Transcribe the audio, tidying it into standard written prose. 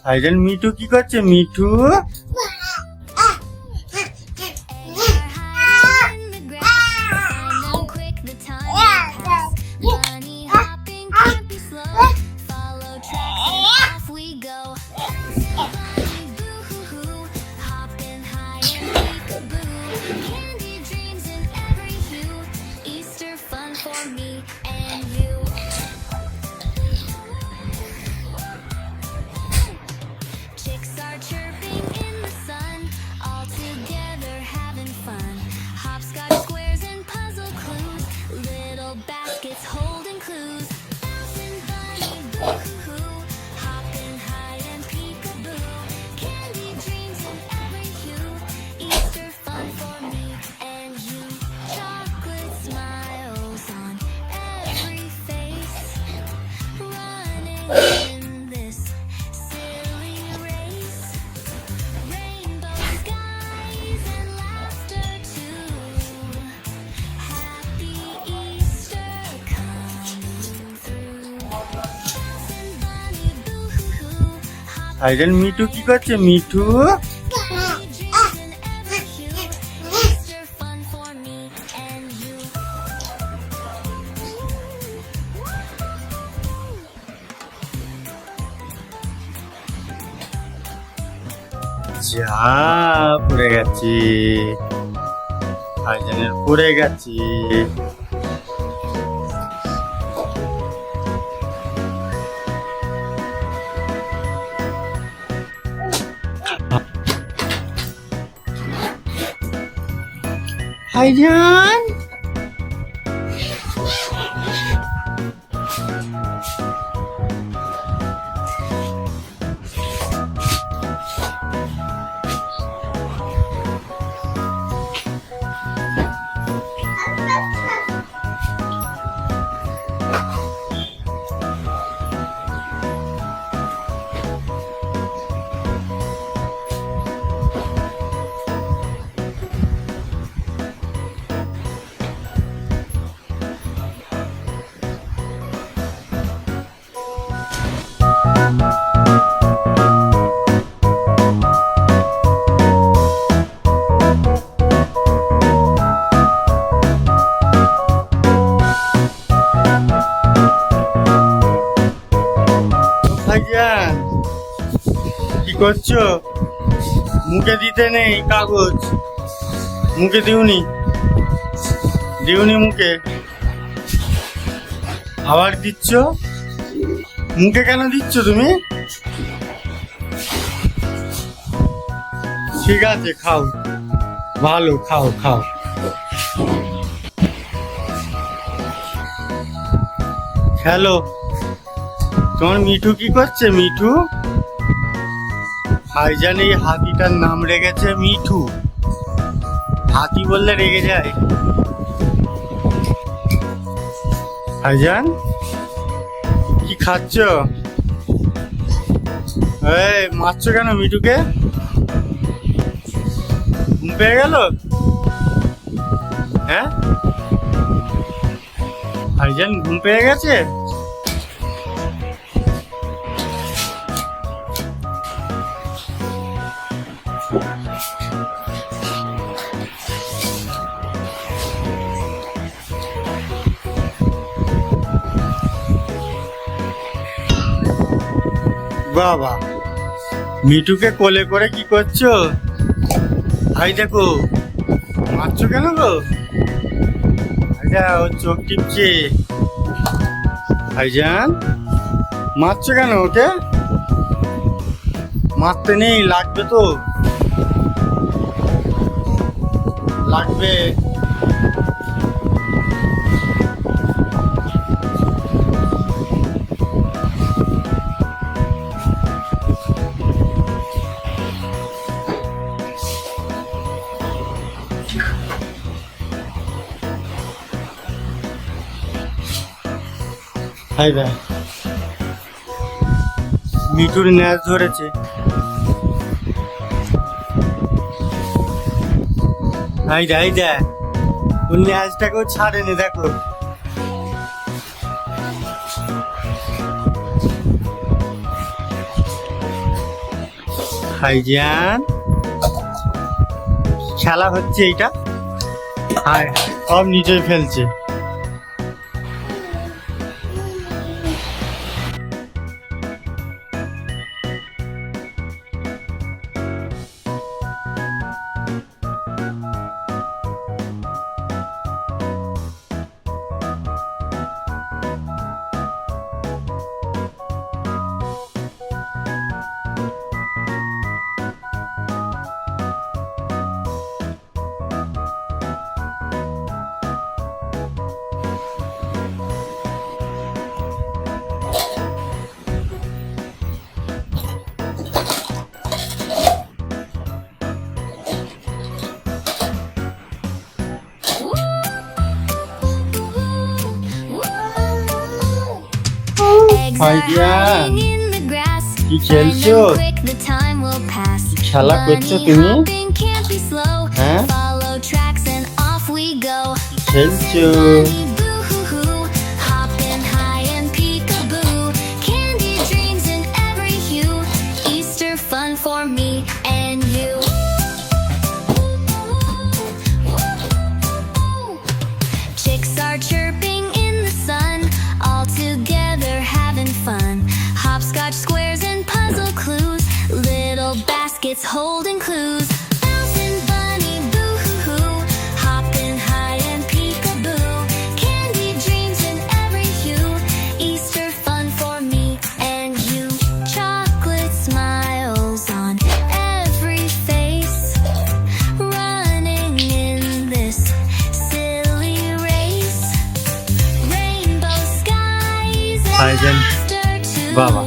ভাইজান মিঠু কি করছে? Mithu in this silly race, rainbow skies and laughter too. Happy Easter coming through. And bunny boo hoo hoo, ভাইজান মিঠু কি করছে? Mithu dreams in every hue. Easter fun for me and you. যা পড়ে গেছি, ভাইজানের পড়ে গেছি। ভাইজান ভাইজান কি করছো? মুখে দিতে নেই কাগজ, মুখে দিওনি মুখে, আবার দিচ্ছ? মুখে কেন দিচ্ছ তুমি? ঠিক আছে খাও, ভালো খাও খাও। হ্যালো, তোমার মিঠু কি করছে? মিঠু ভাইজান এই হাতিটার নাম রেখেছে মিঠু। হাতি বললে রেগে যায়। ভাইজান কি খাচ্ছ? এই মারছো কেন মিঠুকে? ঘুম পেয়ে গেল? হ্যাঁ ভাইজান ঘুম পেয়ে গেছে? বাবা, মিঠুকে কোলে করে কি করছো? ভাই দেখো, মারছো কেন গো? ভাইজা ও চোখ টিপছে। ভাইজান মারছো কেন ওকে? মারতে নেই, লাগবে তো, লাগবে। হাই ভাই, মিঠুর ন্যাজ ধরেছে। হাই দা ওর ন্যাজটাকেও ছাড়েনি, দেখো। ভাইজান খেলা হচ্ছে এইটা, হায় সব নিচে ফেলছে। Eggs are ভাইজান hiding in the grass. কি Find খেলছো? them quick, the time will pass. খেলা করছো Bunny তুমি? hopping can't be slow. হ্যাঁ? Follow tracks and off we go. খেলছো? Bunny boo-hoo-hoo, hopping high and peekaboo. Candy dreams in every hue. Easter fun for me and you. Chicks are chirping in the sun, all together having fun. Hopscotch squares and puzzle clues, little baskets holding clues. Bouncing bunny boo-hoo-hoo, hopping high and peekaboo. Candy dreams in every hue, Easter fun for me and you. Chocolate smiles on every face, running in this silly race. Rainbow skies and ভাইজান laughter too. বাবা